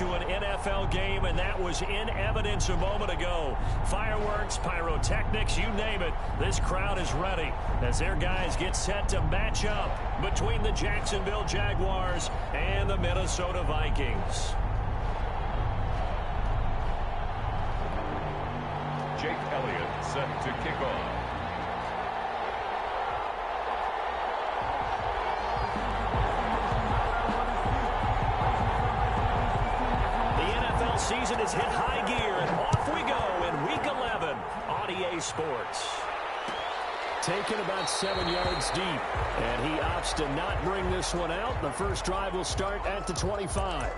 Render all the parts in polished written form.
to an NFL game, and that was in evidence a moment ago. Fireworks, pyrotechnics, you name it. This crowd is ready as their guys get set to match up between the Jacksonville Jaguars and the Minnesota Vikings. Jake Elliott set to kick off. Season has hit high gear, and off we go in Week 11 on EA Sports. Taken about 7 yards deep, and he opts to not bring this one out. The first drive will start at the 25.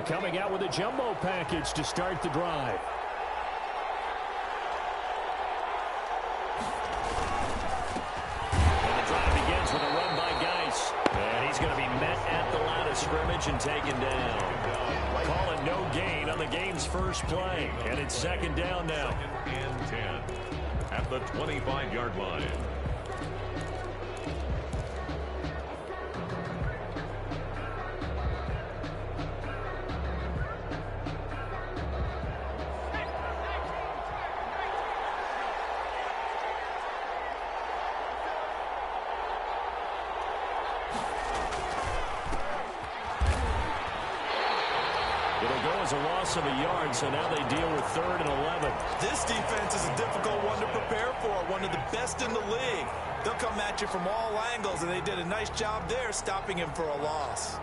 Coming out with a jumbo package to start the drive. And the drive begins with a run by Geis. And he's going to be met at the line of scrimmage and taken down. Call it no gain on the game's first play. And it's second down now. And 10 at the 25-yard line. A loss of a yard, so now they deal with 3rd and 11. This defense is a difficult one to prepare for, one of the best in the league. They'll come at you from all angles, and they did a nice job there stopping him for a loss.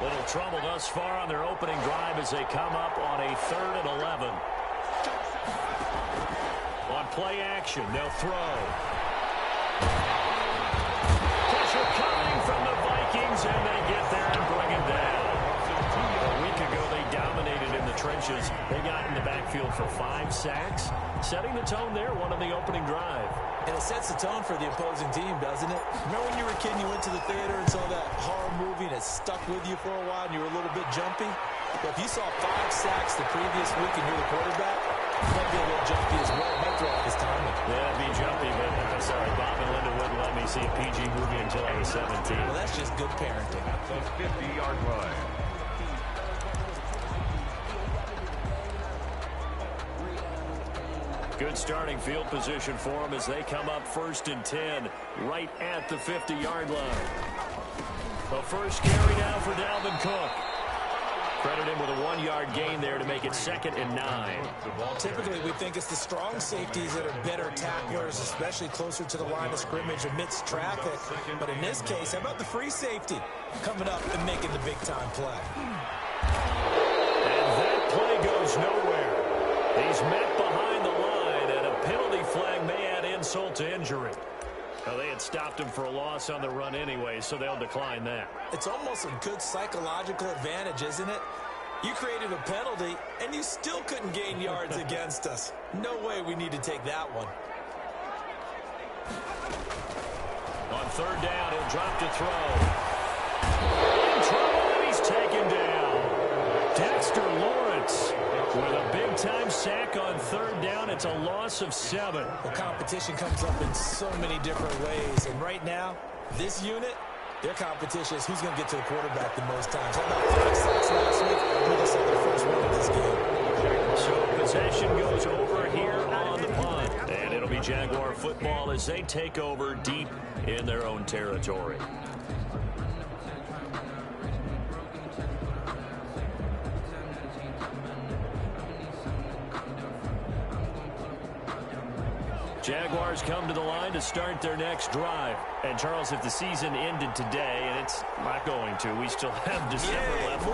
Little trouble thus far on their opening drive as they come up on a 3rd and 11. On play action, they'll throw. Pressure coming from the Vikings, and they get there and bring it down. A week ago, they dominated in the trenches. They got in the backfield for 5 sacks, setting the tone there, one on the opening drive. And it sets the tone for the opposing team, doesn't it? Remember when you were a kid and you went to the theater and saw that horror movie and it stuck with you for a while and you were a little bit jumpy? But if you saw 5 sacks the previous week and you're the quarterback, you might be a little jumpy as well. It might throw off his timing. Yeah, it'd be jumpy, but sorry, Bob and Linda wouldn't let me see a PG movie until I was 17. Well, that's just good parenting. That's a 50-yard line. Good starting field position for them as they come up 1st and 10 right at the 50-yard line. The first carry now for Dalvin Cook. Credit him with a 1-yard gain there to make it 2nd and 9. Typically, we think it's the strong safeties that are better tacklers, especially closer to the line of scrimmage amidst traffic. But in this case, how about the free safety coming up and making the big-time play? And that play goes nowhere. He's met behind the line, and a penalty flag may add insult to injury. Well, they had stopped him for a loss on the run anyway, so they'll decline that. It's almost a good psychological advantage, isn't it? You created a penalty, and you still couldn't gain yards against us. No way we need to take that one. On 3rd down, he'll drop to throw. In trouble, and he's taken down. Dexter Lawrence with a big-time sack on 3rd down. It's a loss of 7. The competition comes up in so many different ways. And right now, this unit, their competition is who's going to get to the quarterback the most times. How about 5 sacks last week? Who just had their first win of this game? So possession goes over here on the punt. And it'll be Jaguar football as they take over deep in their own territory. Jaguars come to the line to start their next drive. And, Charles, if the season ended today, and it's not going to, we still have December left.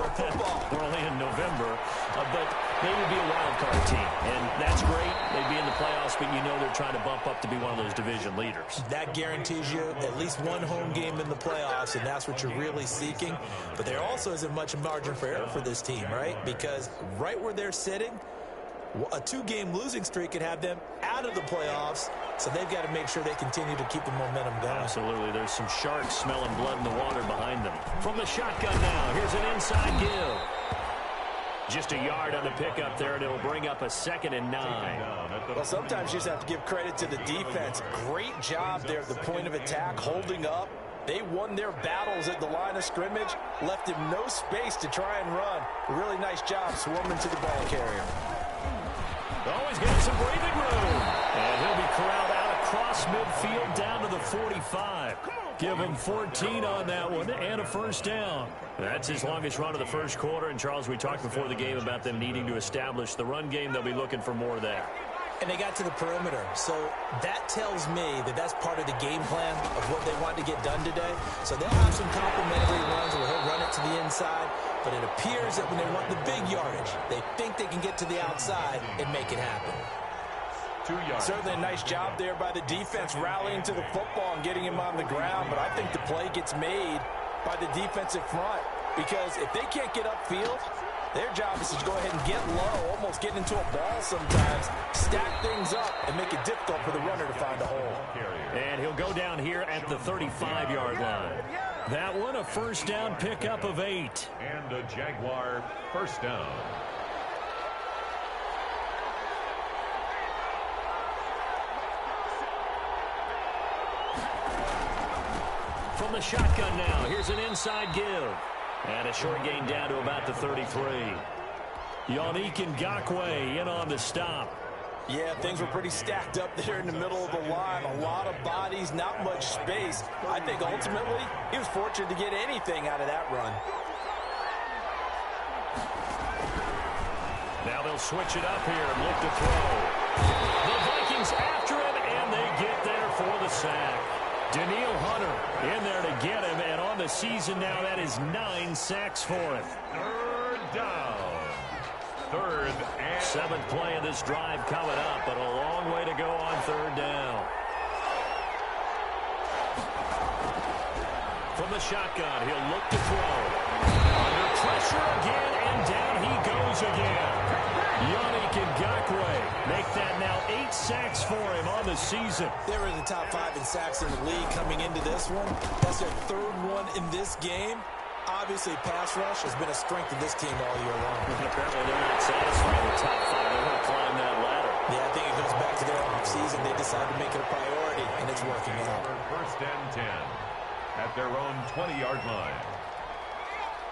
We're only in November. But they would be a wild card team. And that's great. They'd be in the playoffs, but you know they're trying to bump up to be one of those division leaders. That guarantees you at least one home game in the playoffs, and that's what you're really seeking. But there also isn't much margin for error for this team, right? Because right where they're sitting, A 2-game losing streak could have them out of the playoffs, so they've got to make sure they continue to keep the momentum going. Absolutely. There's some sharks smelling blood in the water behind them. From the shotgun now, here's an inside give. Just a yard on the pickup there, and it'll bring up a 2nd and 9. Well, sometimes you just have to give credit to the defense. Great job there at the point of attack, holding up. They won their battles at the line of scrimmage, left him no space to try and run. A really nice job swarming to the ball carrier. Always getting some breathing room. And he'll be corralled out across midfield down to the 45. Give him 14 on that one and a first down. That's his longest run of the first quarter. And, Charles, we talked before the game about them needing to establish the run game. They'll be looking for more there. And they got to the perimeter. So that tells me that that's part of the game plan of what they want to get done today. So they'll have some complimentary runs where he'll run it to the inside. But it appears that when they want the big yardage, they think they can get to the outside and make it happen. 2 yards. Certainly a nice job there by the defense rallying to the football and getting him on the ground. But I think the play gets made by the defensive front, because if they can't get upfield, their job is to go ahead and get low, almost get into a ball sometimes, stack things up, and make it difficult for the runner to find a hole. And he'll go down here at the 35-yard line. That one, a first down pickup of 8. And a Jaguar first down. From the shotgun now, here's an inside give. And a short gain down to about the 33. Yannick Ngakoue in on the stop. Yeah, things were pretty stacked up there in the middle of the line. A lot of bodies, not much space. I think ultimately he was fortunate to get anything out of that run. Now they'll switch it up here and look to throw. The Vikings after him, and they get there for the sack. Daniil Hunter in there to get him, and on the season now, that is 9 sacks for him. 3rd down. 3rd and 7th play of this drive coming up, but a long way to go on 3rd down. From the shotgun, he'll look to throw. Under pressure again, and down he goes again. Yannick Ngakoue make that now 8 sacks for him on the season. They're in the top 5 in sacks in the league coming into this one. That's their 3rd one in this game. Obviously, pass rush has been a strength of this team all year long. Apparently, they're not satisfied with top 5. They're going to climb that ladder. Yeah, I think it goes back to their offseason. They decided to make it a priority, and it's working out. 1st and 10 at their own 20-yard line.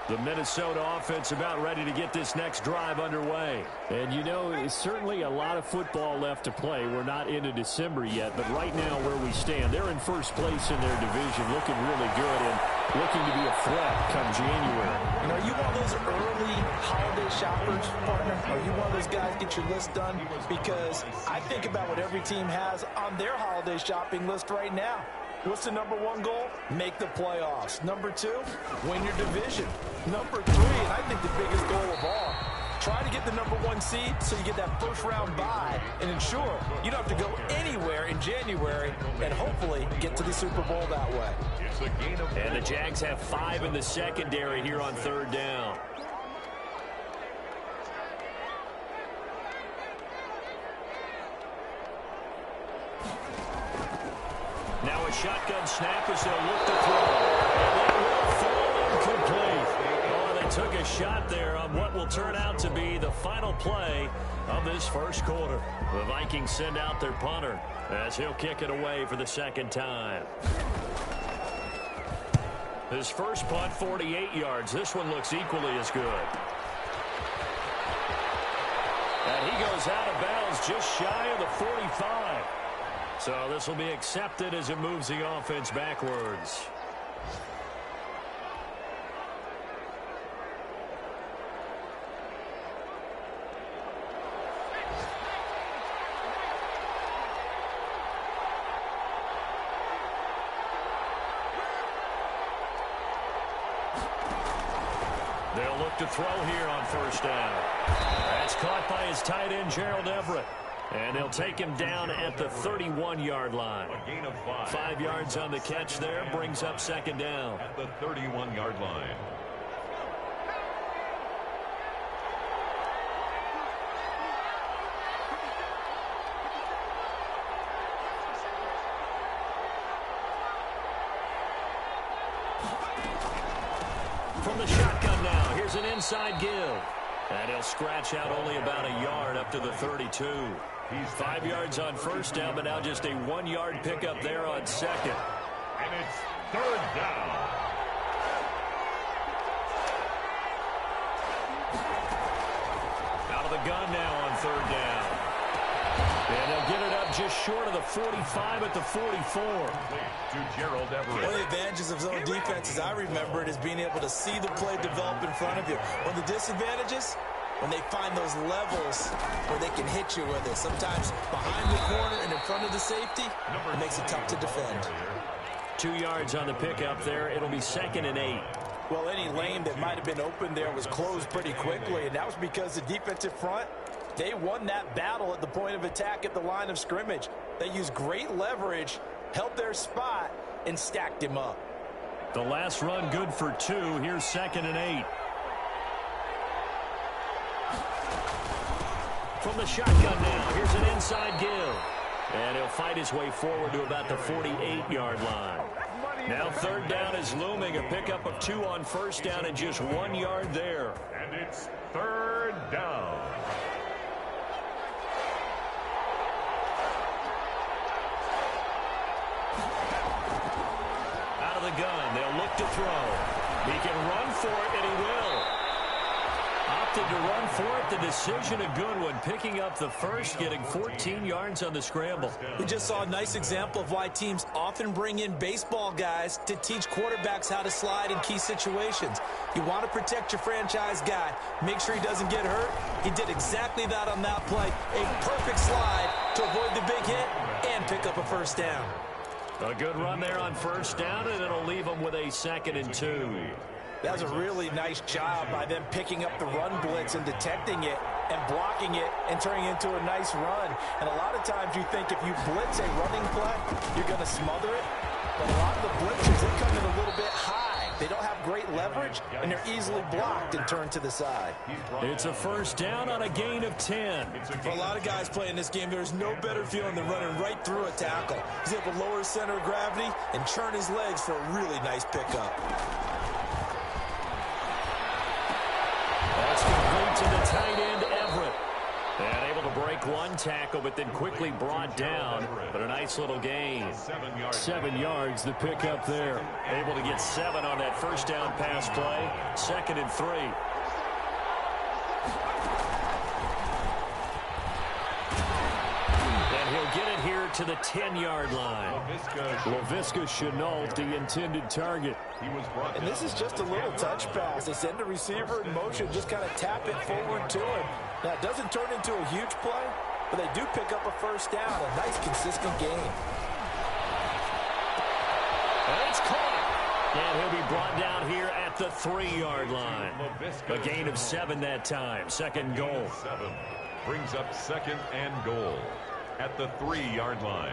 The Minnesota offense about ready to get this next drive underway. And, you know, it's certainly a lot of football left to play. We're not into December yet, but right now where we stand, they're in first place in their division, looking really good and looking to be a threat come January. And are you one of those early holiday shoppers, partner? Are you one of those guys get your list done? Because I think about what every team has on their holiday shopping list right now. What's the number 1 goal? Make the playoffs. Number 2, win your division. Number 3, and I think the biggest goal of all, try to get the number 1 seed so you get that first-round bye and ensure you don't have to go anywhere in January and hopefully get to the Super Bowl that way. It's a gain of 4. And the Jags have 5 in the secondary here on 3rd down. Now a shotgun snap as they'll look to throw. And that will fall incomplete. Oh, they took a shot there on what will turn out to be the final play of this first quarter. The Vikings send out their punter as he'll kick it away for the 2nd time. His first punt, 48 yards. This one looks equally as good. And he goes out of bounds just shy of the 45. So this will be accepted as it moves the offense backwards. They'll look to throw here on 1st down. That's caught by his tight end, Gerald Everett. And they'll take him down at the 31-yard line. A gain of 5. 5 yards on the catch there, brings up 2nd down. At the 31-yard line. From the shotgun now, here's an inside give. And he'll scratch out only about a yard up to the 32. He's 5 yards on first down, but now just a 1-yard pickup there on second. And it's third down. Out of the gun now on third down. And they'll get it up just short of the 45 at the 44. To Gerald Everett. One of the advantages of zone defense, as I remember it, is being able to see the play develop in front of you. One of the disadvantages, when they find those levels where they can hit you with it. Sometimes behind the corner and in front of the safety, it makes it tough to defend. 2 yards on the pickup there. It'll be 2nd and 8. Well, any lane that might have been open there was closed pretty quickly, and that was because the defensive front, they won that battle at the point of attack at the line of scrimmage. They used great leverage, held their spot, and stacked him up. The last run good for 2. Here's 2nd and 8. From the shotgun now, here's an inside give. And he'll fight his way forward to about the 48-yard line. Now third down is looming. A pickup of 2 on first down and just 1 yard there. And it's third down. Out of the gun, they'll look to throw. He can run for it, and he will. Opted to run for it. The decision a good one. Picking up the first, getting 14 yards on the scramble. We just saw a nice example of why teams often bring in baseball guys to teach quarterbacks how to slide in key situations. You want to protect your franchise guy. Make sure he doesn't get hurt. He did exactly that on that play. A perfect slide to avoid the big hit and pick up a first down. A good run there on first down, and it'll leave them with a 2nd and 2. That was a really nice job by them picking up the run blitz and detecting it and blocking it and turning it into a nice run. And a lot of times you think if you blitz a running play, you're going to smother it. But a lot of the blitzers, they come in a little bit high. They don't have great leverage, and they're easily blocked and turned to the side. It's a first down on a gain of 10. For a lot of guys playing this game, there's no better feeling than running right through a tackle. He's able to lower his center of gravity and churn his legs for a really nice pickup. That's complete to the tight end, Everett. And able to break one tackle, but then quickly brought down. But a nice little gain. 7 yards, the pickup there. Able to get 7 on that first down pass play. 2nd and 3. And he'll get it here to the 10-yard line. Laviska Chenault, the intended target. And this is just a little touch pass. They send the receiver in motion, just kind of tap it forward to him. Now, it doesn't turn into a huge play, but they do pick up a first down. A nice, consistent gain. And it's caught. And he'll be brought down here at the 3-yard line. A gain of 7 that time. 2nd goal. 7 brings up 2nd and goal at the 3-yard line.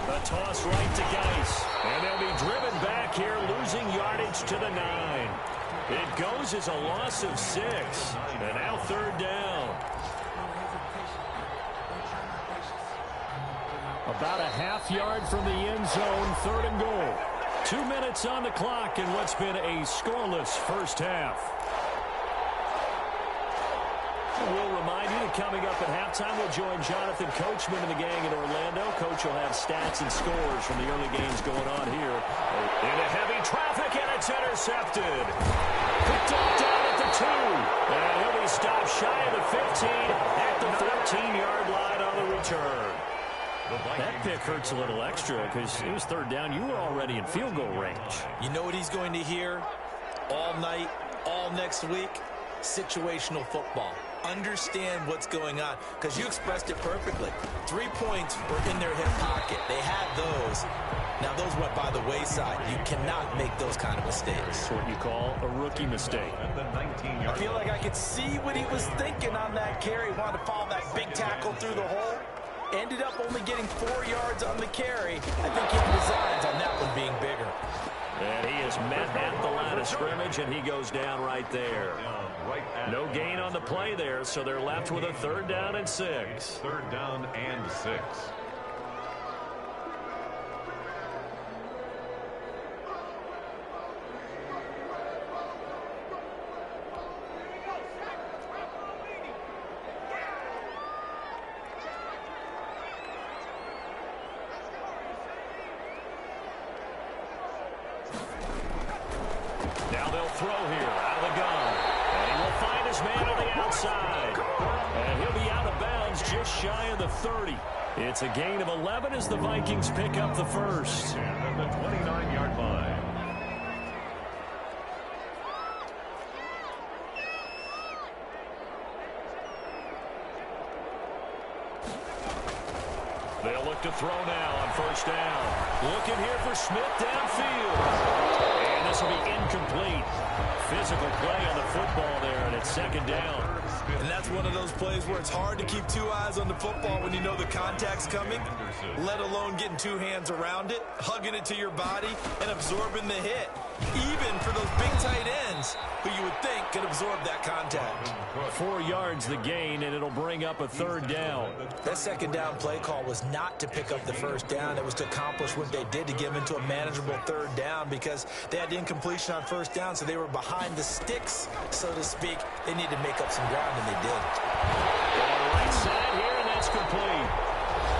A toss right to Geis. And they'll be driven back here, losing yardage to the 9. It goes as a loss of 6. And now third down. About a half yard from the end zone, 3rd and goal. 2 minutes on the clock in what's been a scoreless first half. We'll remind you that coming up at halftime, we'll join Jonathan Coachman and the gang in Orlando. Coach will have stats and scores from the early games going on here. Into heavy traffic, and it's intercepted. Picked up down at the 2. And he'll be stopped shy of the 15 at the 13-yard line on the return. That pick hurts a little extra because it was third down. You were already in field goal range. You know what he's going to hear all night, all next week? Situational football. Understand what's going on, because you expressed it perfectly. 3 points were in their hip pocket. They had those. Now, those went by the wayside. You cannot make those kind of mistakes. That's what you call a rookie mistake. I feel like I could see what he was thinking on that carry. Wanted to follow that big tackle through the hole. Ended up only getting 4 yards on the carry. I think he had designs on that one being bigger. And he is met at the line of scrimmage, and he goes down right there. No gain on the play there, so they're left with a 3rd down and 6. 3rd down and 6. Now they'll throw here out of the gun. And he will find his man on the outside. And he'll be out of bounds just shy of the 30. It's a gain of 11 as the Vikings pick up the first. And at the 29-yard line. They'll look to throw now on 1st down. Looking here for Smith downfield. And this will be incomplete. Physical play on the football there, and it's 2nd down. And that's one of those plays where it's hard to keep 2 eyes on the football when you know the contact's coming, let alone getting 2 hands around it, hugging it to your body, and absorbing the hit. Even for those big tight ends who you would think could absorb that contact. 4 yards the gain, and it'll bring up a 3rd down. That 2nd down play call was not to pick up the 1st down. It was to accomplish what they did to get them into a manageable 3rd down because they had incompletion on 1st down, so they were behind the sticks, so to speak. They needed to make up some ground, and they did. On the right side here, and that's complete.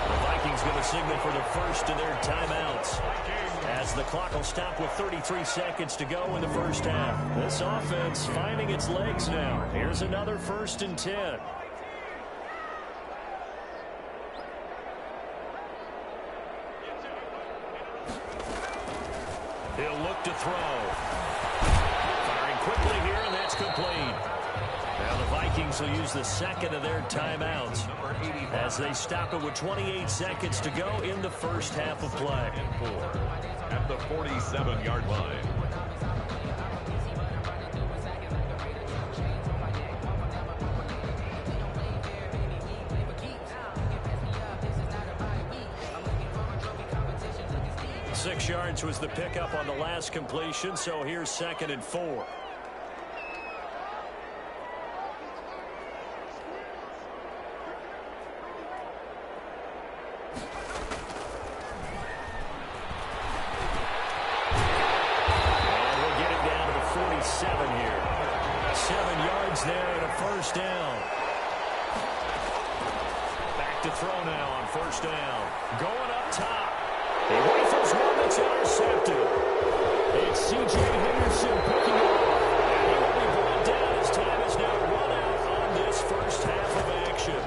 The Vikings going to signal for the first of their timeouts as the clock will stop with 33 seconds to go in the first half. This offense finding its legs now. Here's another 1st and 10. He'll look to throw. Firing quickly here, and that's complete. Now the Vikings will use the 2nd of their timeouts as they stop it with 28 seconds to go in the first half of play. At the 47-yard line. Six yards was the pickup on the last completion, so here's 2nd and 4. Throw now on 1st down. Going up top. He rifles one that's intercepted. It's C.J. Henderson picking it up. And he will be brought down as time is now run out on this first half of action.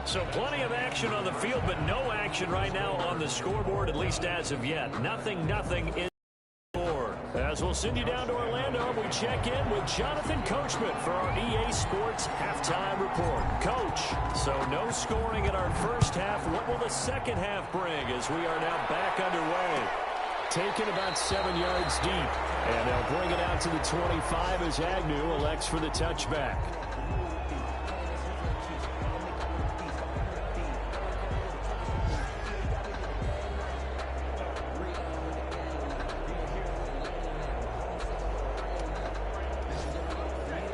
So plenty of action on the field, but no action right now on the scoreboard, at least as of yet. Nothing in. As we'll send you down to Orlando, we check in with Jonathan Coachman for our EA Sports Halftime Report. Coach, so no scoring in our first half. What will the second half bring as we are now back underway? Taken about 7 yards deep, and they'll bring it out to the 25 as Agnew elects for the touchback.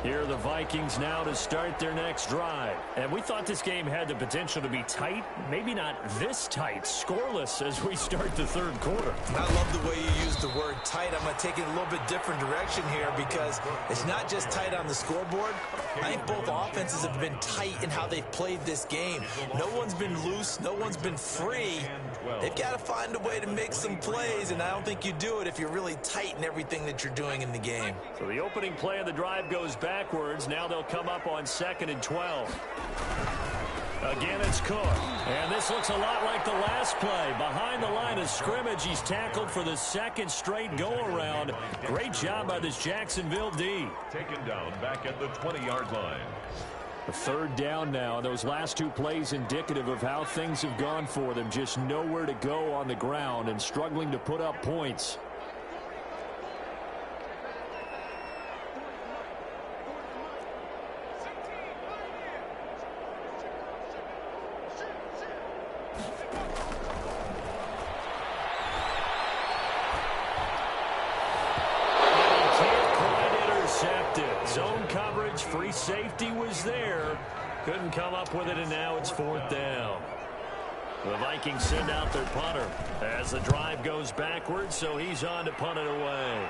Here are the Vikings now to start their next drive. And we thought this game had the potential to be tight, maybe not this tight, scoreless as we start the 3rd quarter. I love the way you use the word tight. I'm going to take it a little bit different direction here because it's not just tight on the scoreboard. I think both offenses have been tight in how they've played this game. No one's been loose. No one's been free. They've got to find a way to make some plays, and I don't think you do it if you're really tight in everything that you're doing in the game. So the opening play of the drive goes backwards. Now they'll come up on 2nd and 12. Again, it's Cook. And this looks a lot like the last play. Behind the line of scrimmage, he's tackled for the 2nd straight go-around. Great job by this Jacksonville D. Taken down back at the 20-yard line. The 3rd down now. Those last 2 plays indicative of how things have gone for them. Just nowhere to go on the ground and struggling to put up points. there. Couldn't come up with it, and now it's 4th down. The Vikings send out their punter as the drive goes backwards, so he's on to punt it away.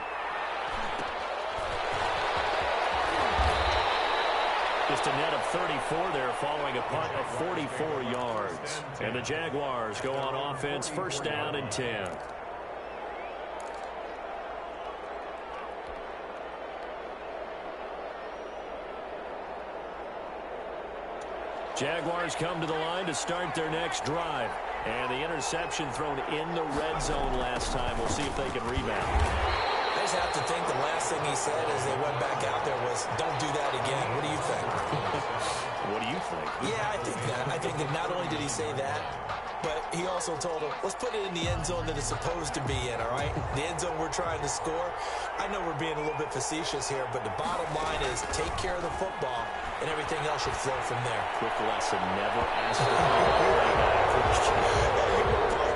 Just a net of 34 there following a punt of 44 yards. And the Jaguars go on offense, 1st down and 10. Jaguars come to the line to start their next drive. And the interception thrown in the red zone last time. We'll see if they can rebound. I just have to think the last thing he said as they went back out there was, don't do that again. What do you think? What do you think? Yeah, I think that. I think that not only did he say that, but he also told him, let's put it in the end zone that it's supposed to be in, all right? The end zone we're trying to score. I know we're being a little bit facetious here, but the bottom line is take care of the football, and everything else should flow from there. Quick lesson, never ask for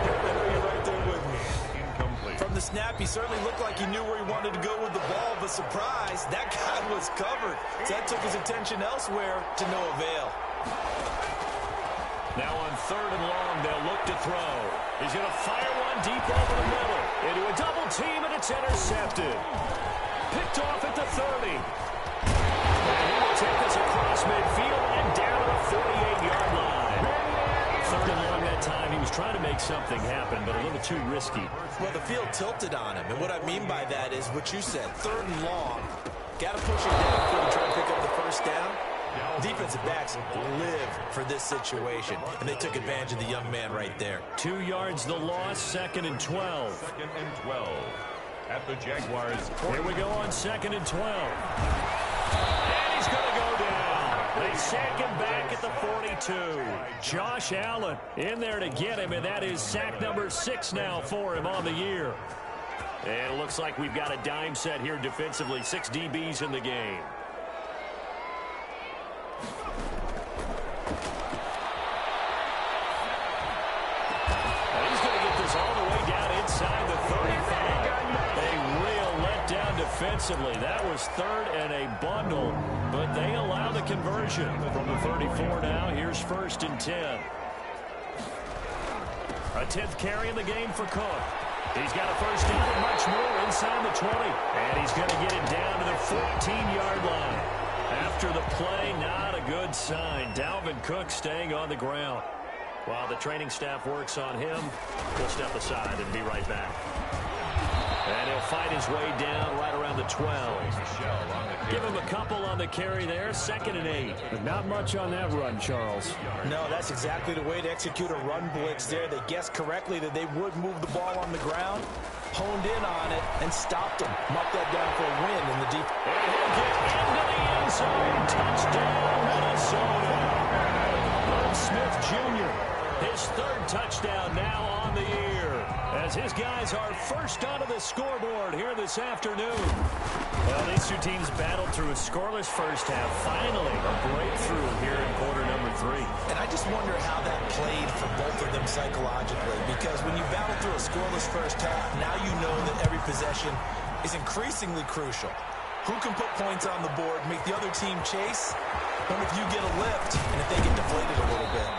You're right there with me. From the snap, he certainly looked like he knew where he wanted to go with the ball, but surprise, that guy was covered. So that took his attention elsewhere to no avail. Now on 3rd and long, they'll look to throw. He's going to fire one deep over the middle. Into a double team, and it's intercepted. Picked off at the 30. And he will take this across midfield and down to the 48-yard line. 3rd and long that time. He was trying to make something happen, but a little too risky. Well, the field tilted on him, and what I mean by that is what you said. 3rd and long. Got to push it down to try to pick up the 1st down. Defensive backs live for this situation, and they took advantage of the young man right there. 2 yards the loss, 2nd and 12. 2nd and 12 at the Jaguars. Here we go on 2nd and 12. And he's going to go down. They sack him back at the 42. Josh Allen in there to get him, and that is sack number 6 now for him on the year. And it looks like we've got a dime set here defensively. 6 DBs in the game. Defensively, that was 3rd and a bundle, but they allow the conversion from the 34 now. Here's 1st and 10. A 10th carry in the game for Cook. He's got a 1st down and much more inside the 20, and he's going to get it down to the 14-yard line. After the play, not a good sign. Dalvin Cook staying on the ground. While the training staff works on him, we'll step aside and be right back. And he'll fight his way down right around the 12. Give him a couple on the carry there. 2nd and 8. Not much on that run, Charles. No, that's exactly the way to execute a run blitz there. They guessed correctly that they would move the ball on the ground, honed in on it, and stopped him. Marked that down for a win in the deep. And he'll get into the end zone. Touchdown, Minnesota. Bob Smith Jr., his 3rd touchdown now on the year, as his guys are first onto the scoreboard here this afternoon. Well, these two teams battled through a scoreless first half. Finally, a breakthrough here in quarter number 3. And I just wonder how that played for both of them psychologically, because when you battle through a scoreless first half, now you know that every possession is increasingly crucial. Who can put points on the board, make the other team chase, and if you get a lift, and if they get deflated a little bit.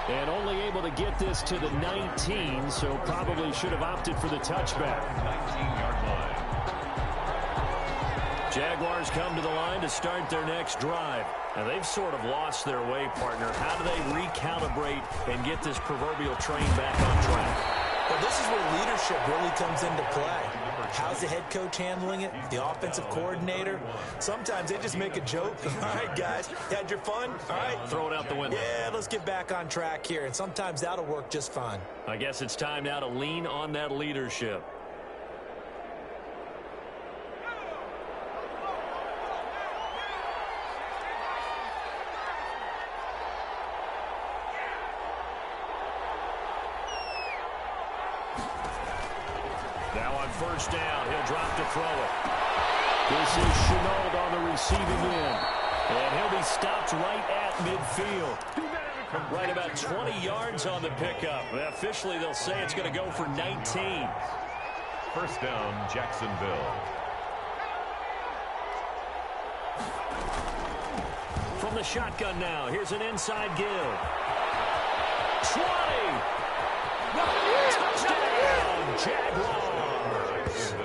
And only able to get this to the 19, so probably should have opted for the touchback. 19-yard line. Jaguars come to the line to start their next drive. Now, they've sort of lost their way, partner. How do they recalibrate and get this proverbial train back on track? Well, this is where leadership really comes into play. How's the head coach handling it? The offensive coordinator? Sometimes they just make a joke. All right, guys, had your fun? All right. Throw it out the window. Yeah, let's get back on track here. And sometimes that'll work just fine. I guess it's time now to lean on that leadership. Now on 1st down, he'll drop to throw it. This is Shenault on the receiving end. And he'll be stopped right at midfield. Right about 20 yards on the pickup. Officially, they'll say it's going to go for 19. 1st down, Jacksonville. From the shotgun now, here's an inside give. 20! Touchdown, Jaguars!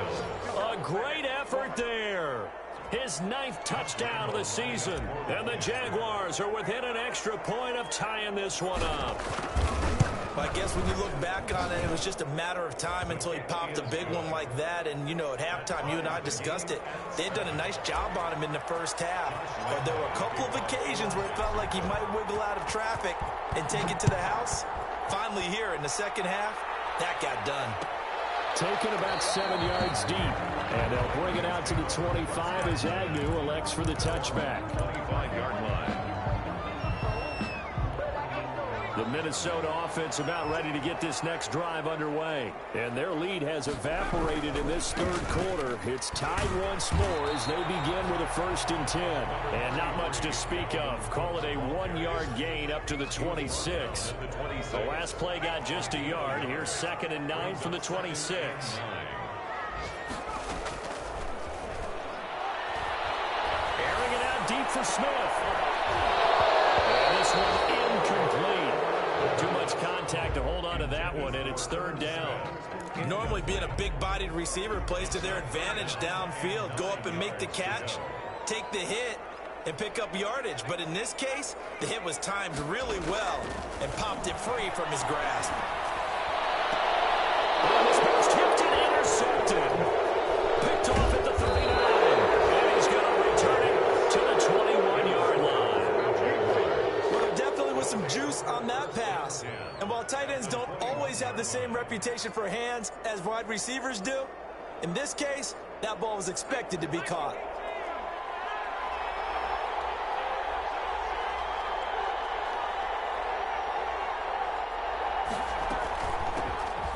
A great effort there. His 9th touchdown of the season. And the Jaguars are within an extra point of tying this one up. I guess when you look back on it, it was just a matter of time until he popped a big one like that. And, you know, at halftime, you and I discussed it. They had done a nice job on him in the first half. But there were a couple of occasions where it felt like he might wiggle out of traffic and take it to the house. Finally here in the second half, that got done. Taken about 7 yards deep. And they'll bring it out to the 25 as Agnew elects for the touchback. 25-yard line. The Minnesota offense about ready to get this next drive underway. And their lead has evaporated in this third quarter. It's tied once more as they begin with a 1st and 10. And not much to speak of. Call it a 1-yard gain up to the 26. The last play got just a yard. Here's 2nd and 9 from the 26. Airing it out deep for Smith. And this one incomplete. Too much contact to hold on to that one, and it's 3rd down. Normally being a big-bodied receiver plays to their advantage downfield. Go up and make the catch, take the hit, and pick up yardage. But in this case, the hit was timed really well and popped it free from his grasp. And this one's tipped and intercepted. Picked off at the 39. And he's going to return it to the 21-yard line. Well, there definitely was some juice on that pass. And while tight ends don't always have the same reputation for hands as wide receivers do, in this case, that ball was expected to be caught.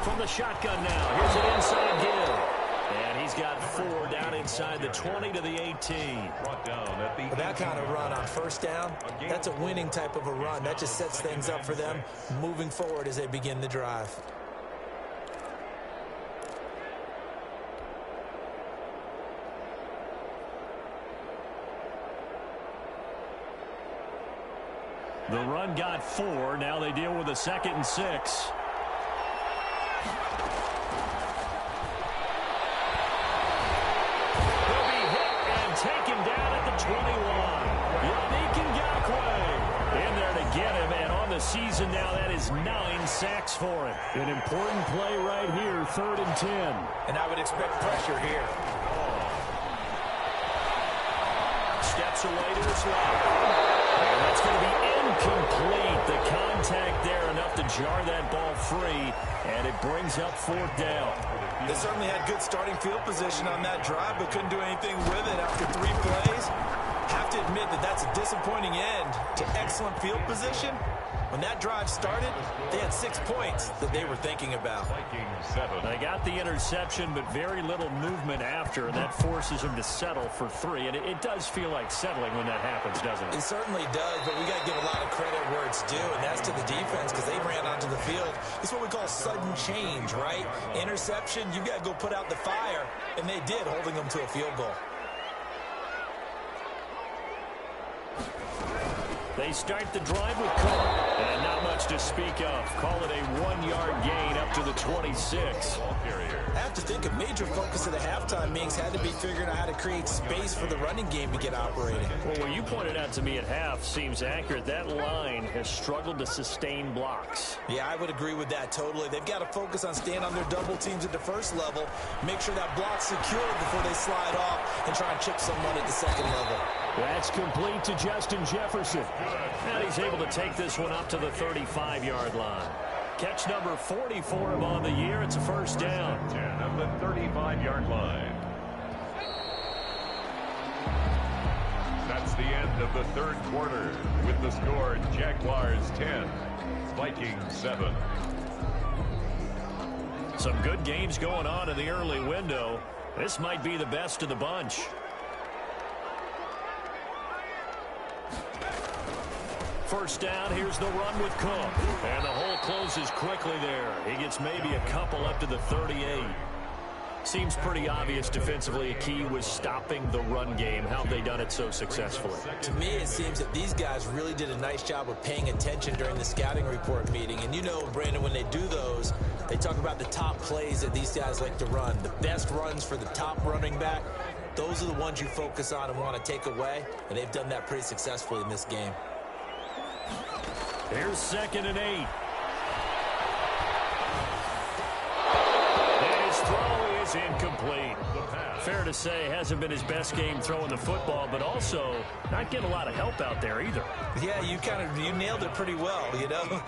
From the shotgun now, here's an inside give. And he's got 4 down inside the 20 to the 18. Brought down at the That kind of run on 1st down, that's a winning type of a run. That just sets things up for them moving forward as they begin the drive. The run got 4. Now they deal with a 2nd and 6. Taken down at the 21. Yannick Ngakoue in there to get him, and on the season now, that is 9 sacks for him. An important play right here, 3rd and 10. And I would expect pressure here. Steps away to his left. And that's going to be incomplete. The contact there enough to jar that ball free, and it brings up 4th down. They certainly had good starting field position on that drive, but couldn't do anything with it after 3 plays. Have to admit that that's a disappointing end to excellent field position. When that drive started, they had 6 points that they were thinking about. Vikings 7. They got the interception, but very little movement after, and that forces them to settle for 3. And it does feel like settling when that happens, doesn't it? It certainly does, but we got to give a lot of credit where it's due, and that's to the defense because they ran onto the field. It's what we call sudden change, right? Interception, you got to go put out the fire, and they did, holding them to a field goal. They start the drive with Cook, and not much to speak of. Call it a 1-yard gain up to the 26. I have to think a major focus of the halftime meetings had to be figuring out how to create space for the running game to get operating. Well, what you pointed out to me at half seems accurate. That line has struggled to sustain blocks. Yeah, I would agree with that totally. They've got to focus on staying on their double teams at the first level, make sure that block's secure before they slide off and try and chip someone at the second level. That's complete to Justin Jefferson. And he's able to take this one up to the 35-yard line. Catch number 40 for him on the year. It's a 1st down. 10 of the 35-yard line. That's the end of the 3rd quarter with the score Jaguars 10, Vikings 7. Some good games going on in the early window. This might be the best of the bunch. First down, here's the run with Cook. And the hole closes quickly there. He gets maybe a couple up to the 38. Seems pretty obvious defensively. A key was stopping the run game. How have they done it so successfully? To me, it seems that these guys really did a nice job of paying attention during the scouting report meeting. And you know, Brandon, when they do those, they talk about the top plays that these guys like to run. The best runs for the top running back. Those are the ones you focus on and want to take away. And they've done that pretty successfully in this game. Here's 2nd and 8. Throw is incomplete. Fair to say, hasn't been his best game throwing the football, but also not getting a lot of help out there either. Yeah, you nailed it pretty well, you know.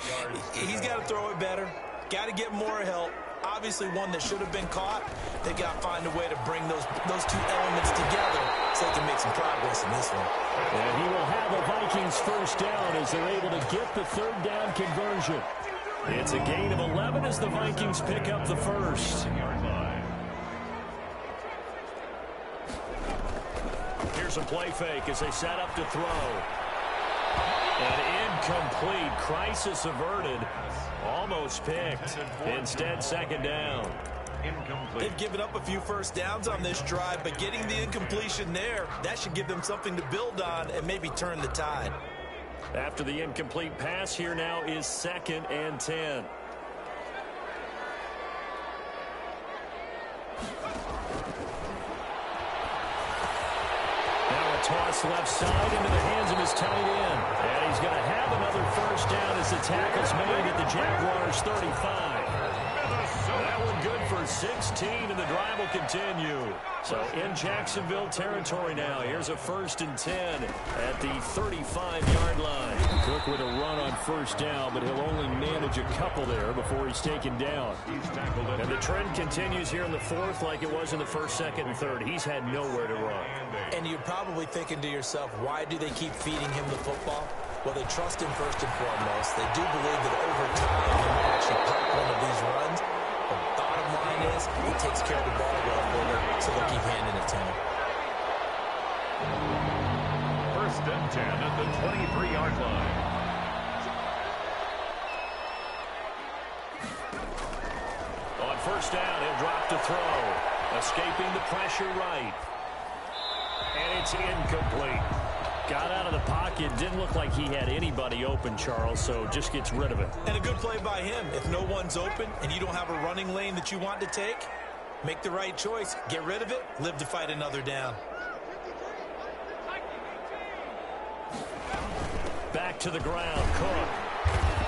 He's got to throw it better, got to get more help. Obviously one that should have been caught. They got to find a way to bring those two elements together so they can make some progress in this one. And he will have a Vikings first down as they're able to get the 3rd down conversion. It's a gain of 11 as the Vikings pick up the first. Here's a play fake as they set up to throw. And incomplete. Crisis averted. Almost picked. Instead, 2nd down. They've given up a few first downs on this drive, but getting the incompletion there, that should give them something to build on and maybe turn the tide. After the incomplete pass, here now is 2nd and 10. Now a toss left side into the hands of his tight end. And he's going to have another first down as the tackle's made at the Jaguars' 35. That one good for 16, and the drive will continue. So in Jacksonville territory now. Here's a 1st and 10 at the 35-yard line. Cook with a run on first down, but he'll only manage a couple there before he's taken down. And the trend continues here in the 4th like it was in the 1st, 2nd, and 3rd. He's had nowhere to run. And you're probably thinking to yourself, why do they keep feeding him the football? Well, they trust him first and foremost. They do believe that over time he might actually pop one of these runs. The bottom line is he takes care of the ball well for them, so they'll keep handing it to him. 1st and 10 at the 23-yard line. On first down, he'll drop to throw. Escaping the pressure right. And it's incomplete. Got out of the pocket. Didn't look like he had anybody open, Charles, so just gets rid of it. And a good play by him. If no one's open and you don't have a running lane that you want to take, make the right choice. Get rid of it. Live to fight another down. Back to the ground. Cook.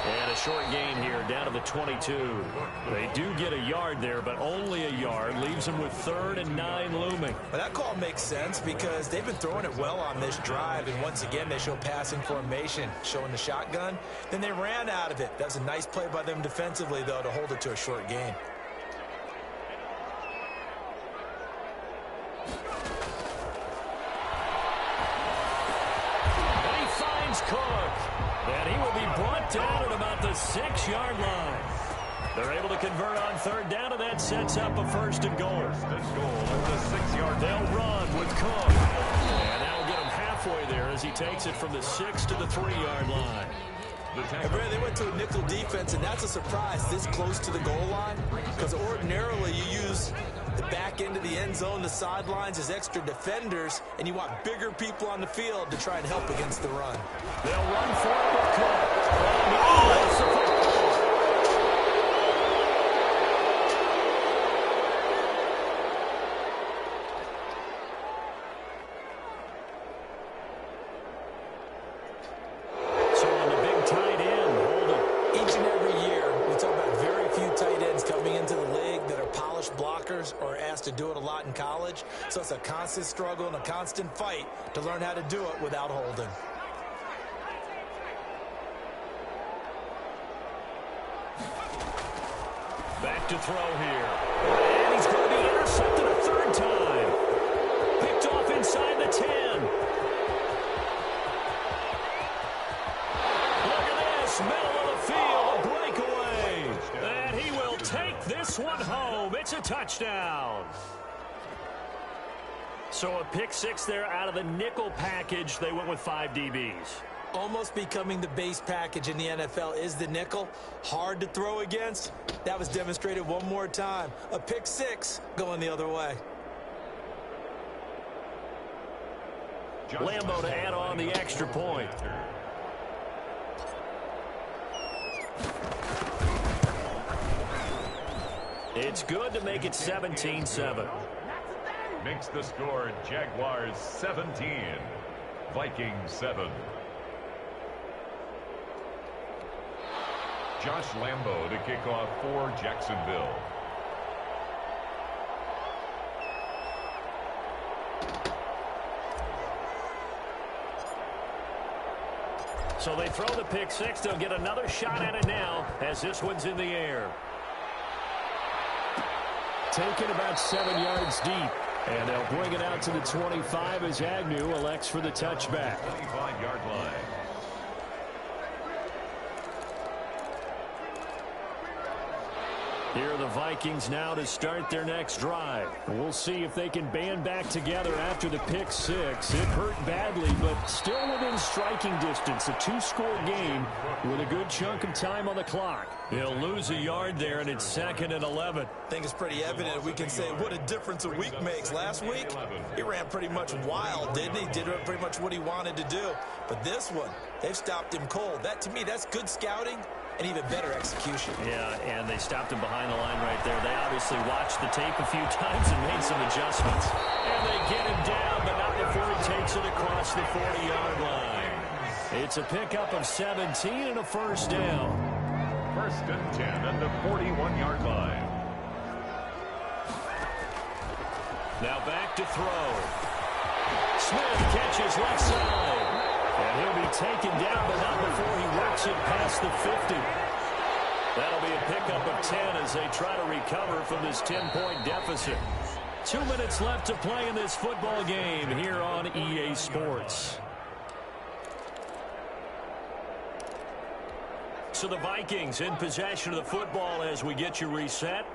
And a short gain here down to the 22. They do get a yard there, but only a yard. Leaves them with 3rd and 9 looming. Well, that call makes sense because they've been throwing it well on this drive, and once again they show passing formation, showing the shotgun. Then they ran out of it. That was a nice play by them defensively, though, to hold it to a short gain. And he finds Cook. And he will be brought down at about the 6-yard line. They're able to convert on 3rd down, and that sets up a 1st and goal. At the 6-yard. They'll run with Cook. And that'll get him halfway there as he takes it from the 6 to the 3-yard line. And Brad, they went to a nickel defense, and that's a surprise this close to the goal line, because ordinarily you use the back end of the end zone, the sidelines as extra defenders, and you want bigger people on the field to try and help against the run. They'll run for it with Cook. Oh, that's a football. So on the big tight end, hold it. Each and every year, we talk about very few tight ends coming into the league that are polished blockers or asked to do it a lot in college. So it's a constant struggle and a constant fight to learn how to do it without holding. Back to throw here. And he's going to be intercepted a 3rd time. Picked off inside the 10. Look at this. Middle of the field. A breakaway. And he will take this one home. It's a touchdown. So a pick 6 there out of the nickel package. They went with 5 DBs. Almost becoming the base package in the NFL is the nickel. Hard to throw against. That was demonstrated one more time. A pick six going the other way. Lambo to add on the extra point. It's good to make it 17-7. Makes the score Jaguars 17, Vikings 7. Josh Lambo to kick off for Jacksonville. So they throw the pick six. They'll get another shot at it now as this one's in the air. Taken about 7 yards deep. And they'll bring it out to the 25 as Agnew elects for the touchback. 25-yard line. Here are the Vikings now to start their next drive. We'll see if they can band back together after the pick six. It hurt badly, but still within striking distance. A two-score game with a good chunk of time on the clock. He'll lose a yard there, and it's 2nd and 11. I think it's pretty evident. We can say what a difference a week makes. Last week, he ran pretty much wild, didn't he? Did pretty much what he wanted to do. But this one, they've stopped him cold. That, to me, that's good scouting and even better execution. Yeah, and they stopped him behind the line right there. They obviously watched the tape a few times and made some adjustments. And they get him down, but not before he takes it across the 40-yard line. It's a pickup of 17 and a first down. 1st and 10 at the 41-yard line. Now back to throw. Smith catches left side. And he'll be taken down, but not before he works it past the 50. That'll be a pickup of 10 as they try to recover from this 10-point deficit. 2 minutes left to play in this football game here on EA Sports. So the Vikings in possession of the football as we get you reset.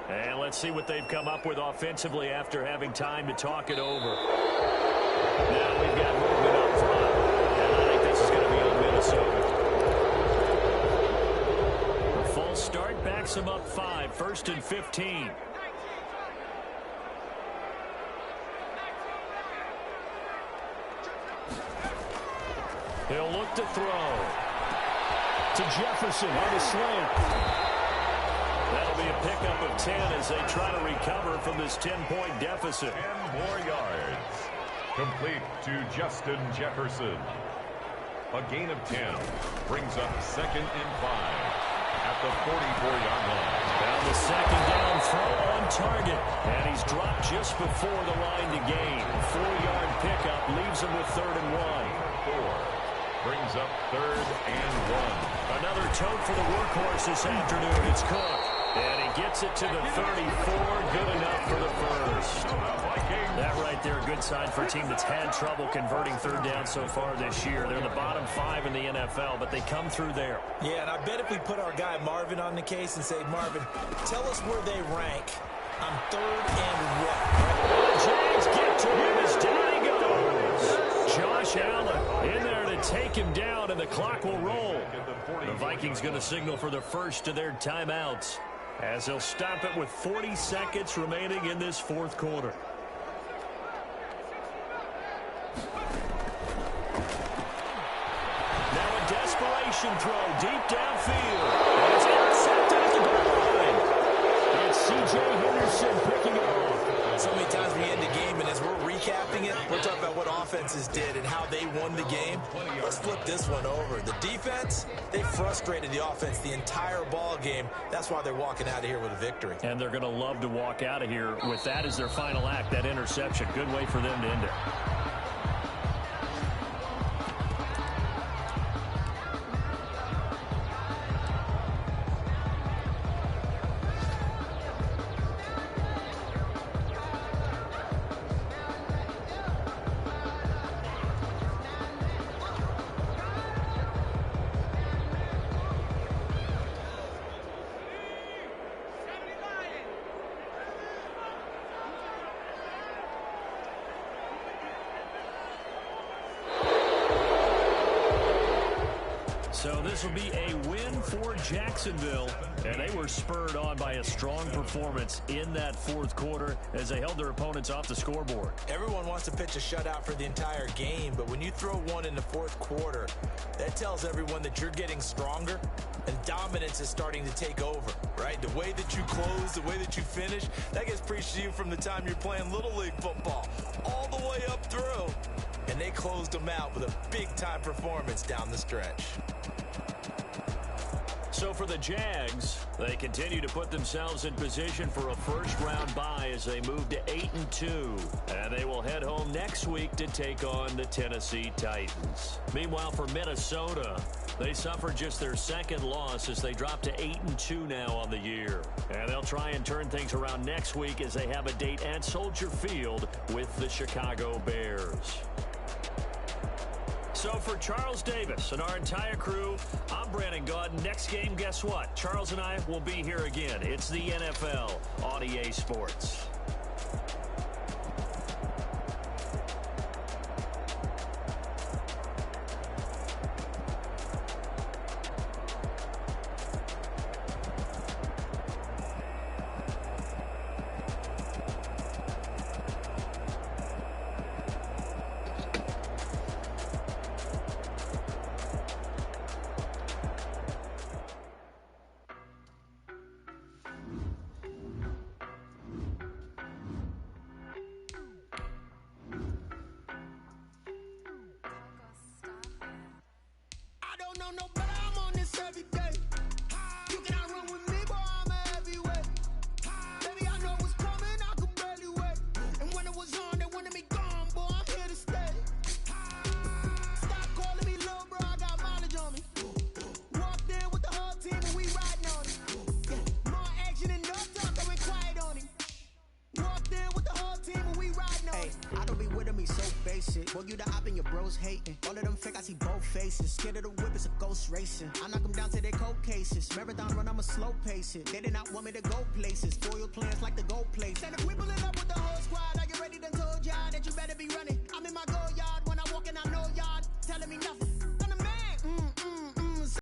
And let's see what they've come up with offensively after having time to talk it over. Now we've got movement up front. And I think this is going to be on Minnesota. The false start backs them up 5. 1st and 15. He'll look to throw. To Jefferson on the slant. That'll be a pickup of 10 as they try to recover from this 10-point deficit. 10 more yards. Complete to Justin Jefferson. A gain of 10 brings up 2nd and 5 at the 44-yard line. Down the 2nd down throw on target. And he's dropped just before the line to gain. 4-yard pickup leaves him with 3rd and 1. 4 brings up 3rd and 1. Another tote for the workhorse this afternoon. It's Cook. And he gets it to the 34. Good enough for the first. That right there, a good sign for a team that's had trouble converting 3rd down so far this year. They're the bottom 5 in the NFL, but they come through there. Yeah, and I bet if we put our guy Marvin on the case and say, Marvin, tell us where they rank on 3rd and what? Jags get to him as down he goes. Josh Allen in there to take him down, and the clock will roll. The Vikings going to signal for the first of their timeouts as they'll stop it with 40 seconds remaining in this 4th quarter. Now a desperation throw deep downfield. And it's intercepted at the goal line. It's C.J. Henderson picking it off. So many times we end the game, and as we're recapping it, we're talking about what offenses did and how they won the game. Let's flip this one over. The defense, they frustrated the offense the entire ball game. That's why they're walking out of here with a victory. And they're going to love to walk out of here with that as their final act, that interception. Good way for them to end it. So this will be a win for Jacksonville, and they were spurred on by a strong performance in that fourth quarter as they held their opponents off the scoreboard. Everyone wants to pitch a shutout for the entire game, but when you throw one in the fourth quarter, that tells everyone that you're getting stronger and dominance is starting to take over, right? The way that you close, the way that you finish, that gets preached to you from the time you're playing Little League football all the way up through. And they closed them out with a big-time performance down the stretch. So for the Jags, they continue to put themselves in position for a first-round bye as they move to 8-2. And they will head home next week to take on the Tennessee Titans. Meanwhile, for Minnesota, they suffered just their second loss as they drop to 8-2 now on the year. And they'll try and turn things around next week as they have a date at Soldier Field with the Chicago Bears. So for Charles Davis and our entire crew, I'm Brandon Gaudin. Next game, guess what? Charles and I will be here again. It's the NFL on EA Sports. Boy, you the op and your bros hating. All of them fake, I see both faces. Scared of the whip, it's a ghost racing. I knock them down to their cold cases. Marathon run, I'ma slow pace it. They did not want me to go places. Foil plans like the gold place. And the whip